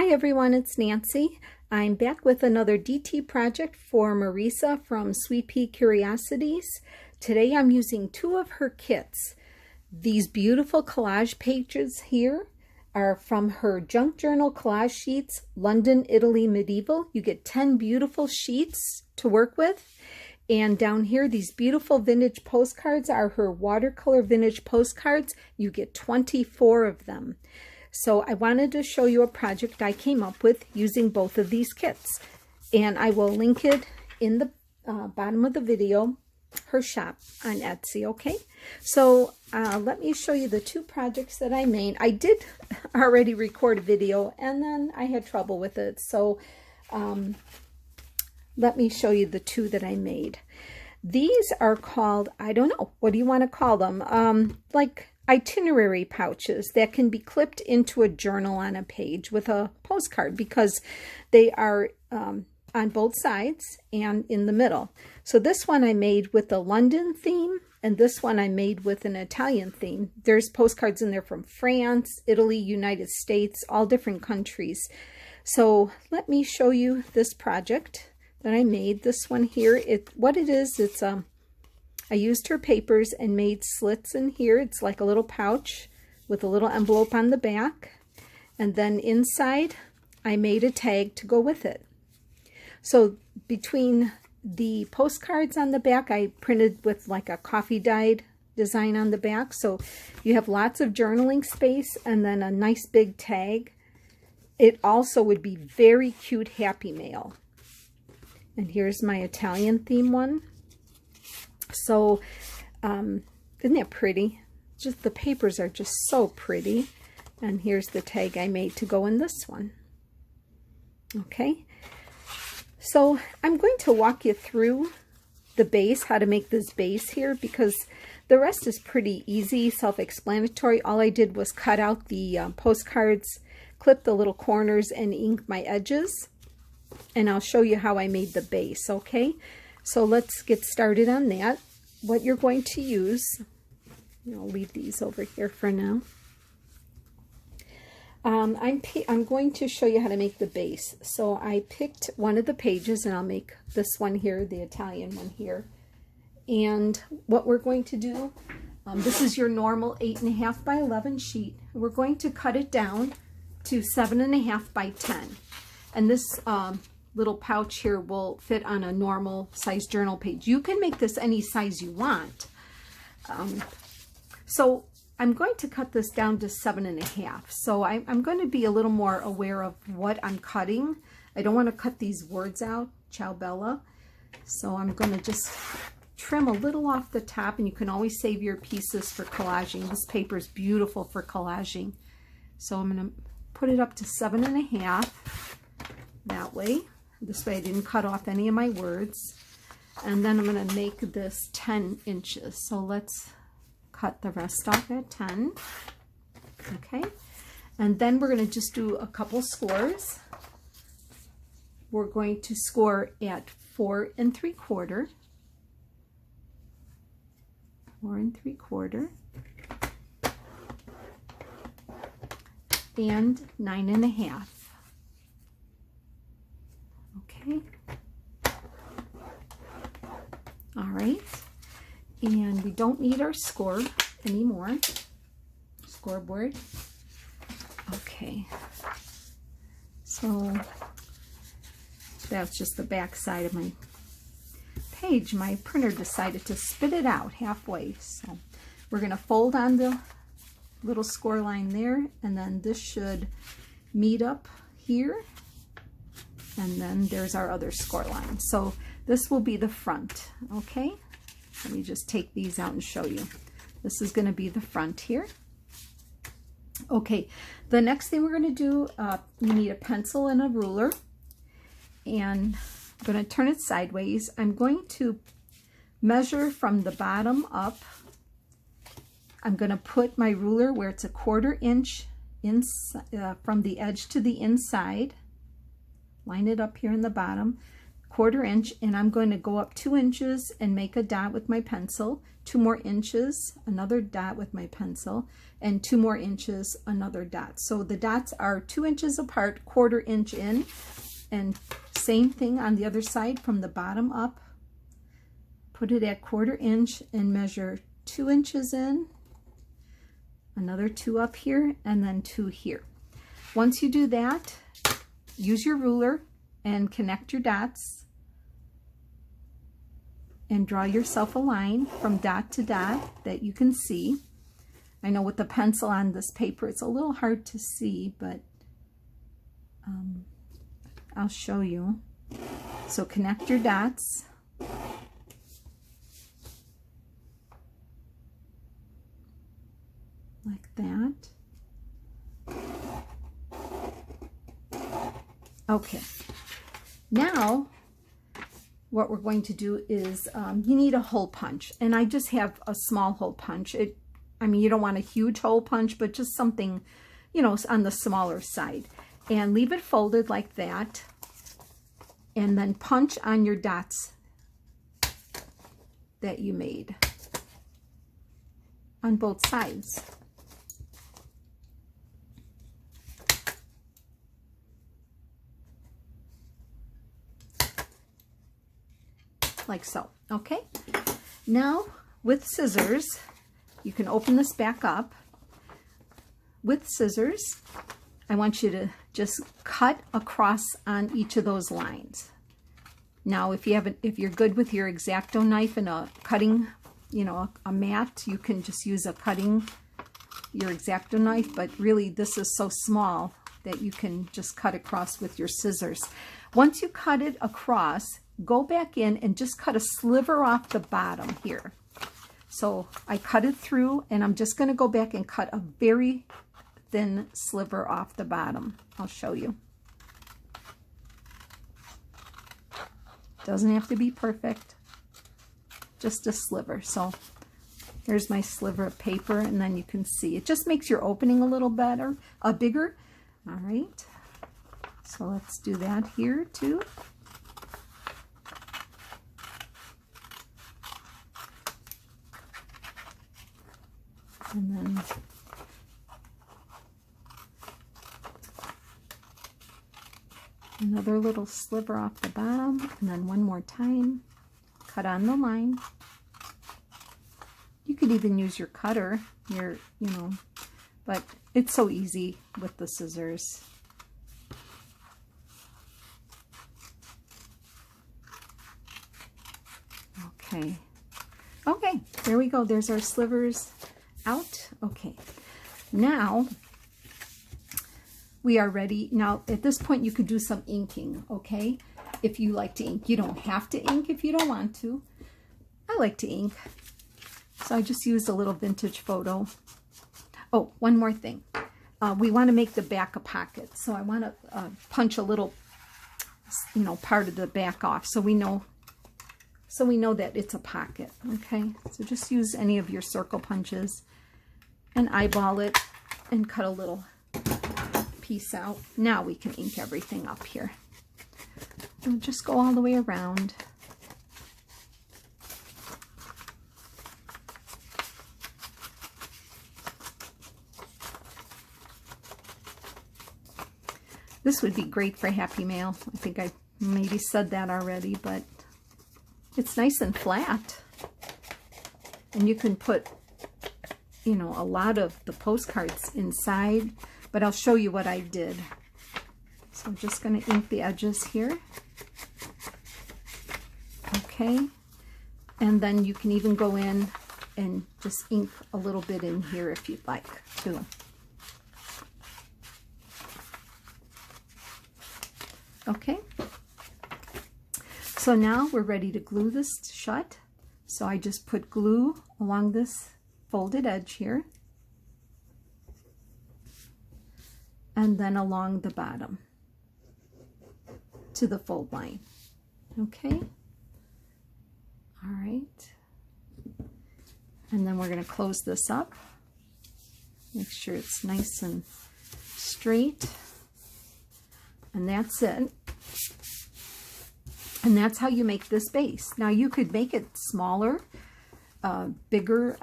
Hi everyone, it's Nancy. I'm back with another DT project for Marisa from SweetPeaCuriosities. Today I'm using two of her kits. These beautiful collage pages here are from her junk journal collage sheets, London, Italy, Medieval. You get 10 beautiful sheets to work with. And down here, these beautiful vintage postcards are her watercolor vintage postcards. You get 24 of them. So I wanted to show you a project I came up with using both of these kits. And I will link it in the bottom of the video, her shop on Etsy, okay? So let me show you the two projects that I made. I did already record a video and then I had trouble with it. So let me show you the two that I made. These are called, I don't know, what do you want to call them? Like itinerary pouches that can be clipped into a journal on a page with a postcard because they are on both sides and in the middle. So this one I made with the London theme and this one I made with an Italian theme. There's postcards in there from France, Italy, United States, all different countries. So let me show you this project that I made. This one here, what it is, it's I used her papers and made slits in here. It's like a little pouch with a little envelope on the back. And then inside, I made a tag to go with it. So between the postcards on the back, I printed with like a coffee dyed design on the back. So you have lots of journaling space and then a nice big tag. It also would be very cute Happy Mail. And here's my Italian theme one. So, isn't that pretty? Just the papers are just so pretty. And here's the tag I made to go in this one. Okay. So I'm going to walk you through the base, how to make this base here, because the rest is pretty easy, self-explanatory. All I did was cut out the postcards, clip the little corners, and ink my edges. And I'll show you how I made the base, okay? So let's get started on that. What you're going to use, I'll leave these over here for now. I'm going to show you how to make the base. So I picked one of the pages and I'll make this one here, the Italian one here. And what we're going to do, this is your normal 8.5 by 11 sheet. We're going to cut it down to 7.5 by 10. And this little pouch here will fit on a normal size journal page. You can make this any size you want. So I'm going to cut this down to 7.5. So I'm going to be a little more aware of what I'm cutting. I don't want to cut these words out, ciao bella. So I'm going to just trim a little off the top, and you can always save your pieces for collaging. This paper is beautiful for collaging. So I'm going to put it up to 7.5 that way. This way I didn't cut off any of my words. And then I'm going to make this 10 inches. So let's cut the rest off at 10. Okay. And then we're going to just do a couple scores. We're going to score at 4 3/4. 4 3/4. And 9.5. Okay. All right. And we don't need our score anymore. Scoreboard. Okay. So that's just the back side of my page. My printer decided to spit it out halfway. So we're going to fold on the little score line there, and then this should meet up here. And then there's our other score line. So this will be the front, okay? Let me just take these out and show you. This is going to be the front here. Okay, the next thing we're going to do, you need a pencil and a ruler. And I'm going to turn it sideways. I'm going to measure from the bottom up. I'm going to put my ruler where it's 1/4 inch from the edge to the inside. Line it up here in the bottom. 1/4 inch, and I'm going to go up 2 inches and make a dot with my pencil, 2 more inches, another dot with my pencil, and 2 more inches, another dot. So the dots are 2 inches apart, 1/4 inch in, and same thing on the other side from the bottom up. Put it at 1/4 inch and measure 2 inches in, another 2 up here, and then 2 here. Once you do that, use your ruler and connect your dots and draw yourself a line from dot to dot that you can see. I know with the pencil on this paper it's a little hard to see, but I'll show you. So connect your dots. Like that. Okay, now what we're going to do is you need a hole punch, and I just have a small hole punch. I mean, you don't want a huge hole punch, but just something, you know, on the smaller side. And leave it folded like that, and then punch on your dots that you made on both sides. Like so. Okay, now with scissors, you can open this back up. With scissors, I want you to just cut across on each of those lines. Now if you're good with your X-Acto knife and a cutting, you know, a mat, you can just use your X-Acto knife, but really this is so small that you can just cut across with your scissors. Once you cut it across, go back in and just cut a sliver off the bottom here. So I cut it through, and I'm just going to go back and cut a very thin sliver off the bottom. I'll show you. Doesn't have to be perfect, just a sliver. So here's my sliver of paper, and then you can see it just makes your opening a little better, bigger. All right, so let's do that here too. And then another little sliver off the bottom, and then one more time, cut on the line. You could even use your cutter, you know, but it's so easy with the scissors. Okay. Okay, there we go. There's our slivers out. Okay, now we are ready. Now at this point you could do some inking, okay? If you like to ink. You don't have to ink if you don't want to. I like to ink. So I just used a little vintage photo. Oh, one more thing. We want to make the back a pocket. So I want to punch a little, you know, part of the back off so we know that it's a pocket, okay? So just use any of your circle punches and eyeball it and cut a little piece out. Now we can ink everything up here. And just go all the way around. This would be great for Happy Mail. I think I maybe said that already, but it's nice and flat. And you can put, you know, a lot of the postcards inside, but I'll show you what I did. So I'm just going to ink the edges here. Okay. And then you can even go in and just ink a little bit in here if you'd like to. Okay. So now we're ready to glue this shut. So I just put glue along this folded edge here, and then along the bottom to the fold line. Okay. All right. And then we're going to close this up. Make sure it's nice and straight. And that's it. And that's how you make this base. Now you could make it smaller, bigger.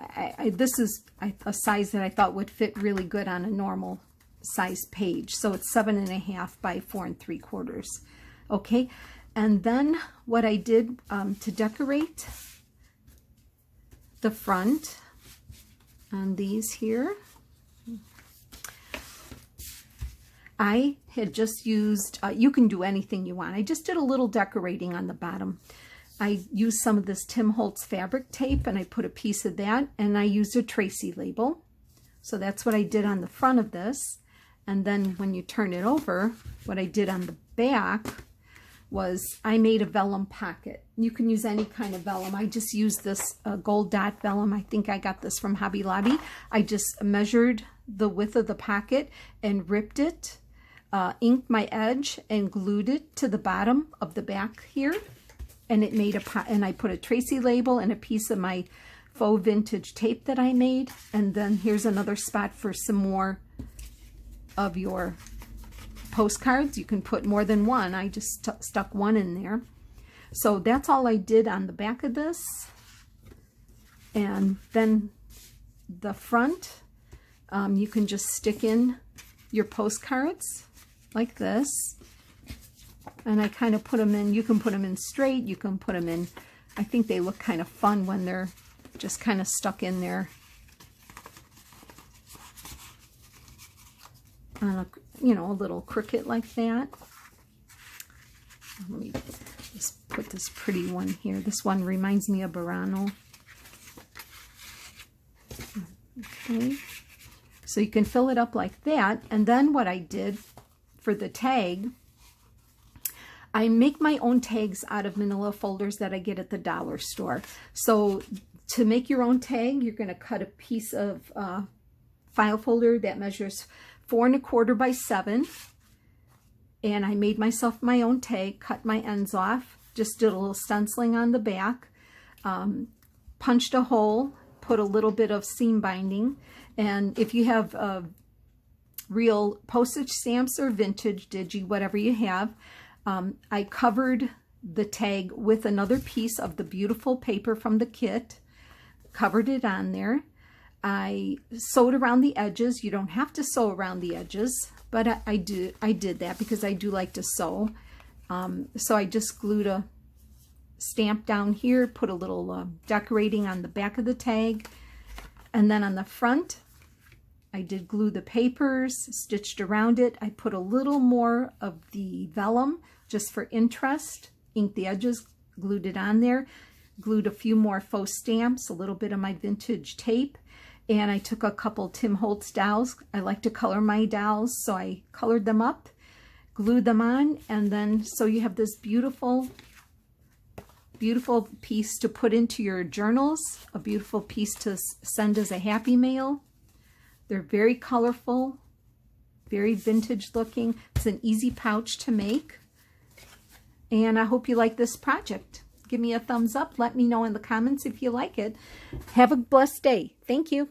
This is a size that I thought would fit really good on a normal size page. So it's 7.5 by 4 3/4. Okay, and then what I did to decorate the front on these here, I had just used, you can do anything you want. I just did a little decorating on the bottom. I used some of this Tim Holtz fabric tape, and I put a piece of that, and I used a Tracy label. So that's what I did on the front of this. And then when you turn it over, what I did on the back was I made a vellum pocket. You can use any kind of vellum. I just used this gold dot vellum. I think I got this from Hobby Lobby. I just measured the width of the pocket and ripped it, inked my edge, and glued it to the bottom of the back here. And it made and I put a Tracy label and a piece of my faux vintage tape that I made. And then here's another spot for some more of your postcards. You can put more than one. I just stuck one in there. So that's all I did on the back of this. And then the front, you can just stick in your postcards like this. And I kind of put them in, you can put them in straight, you can put them in, I think they look kind of fun when they're just kind of stuck in there on a, you know, a little cricket like that. Let me just put this pretty one here. This one reminds me of Burano. Okay, so you can fill it up like that. And then what I did for the tag, I make my own tags out of manila folders that I get at the dollar store. So to make your own tag, you're going to cut a piece of file folder that measures 4 1/4 by 7. And I made myself my own tag, cut my ends off, just did a little stenciling on the back, punched a hole, put a little bit of seam binding. And if you have real postage stamps or vintage digi, whatever you have, I covered the tag with another piece of the beautiful paper from the kit, covered it on there. I sewed around the edges. You don't have to sew around the edges, but I did that because I do like to sew. So I just glued a stamp down here, put a little decorating on the back of the tag, and then on the front, I did glue the papers, stitched around it. I put a little more of the vellum just for interest, inked the edges, glued it on there, glued a few more faux stamps, a little bit of my vintage tape, and I took a couple Tim Holtz dowels. I like to color my dowels, so I colored them up, glued them on, and then so you have this beautiful, beautiful piece to put into your journals, a beautiful piece to send as a happy mail. They're very colorful, very vintage looking. It's an easy pouch to make. And I hope you like this project. Give me a thumbs up. Let me know in the comments if you like it. Have a blessed day. Thank you.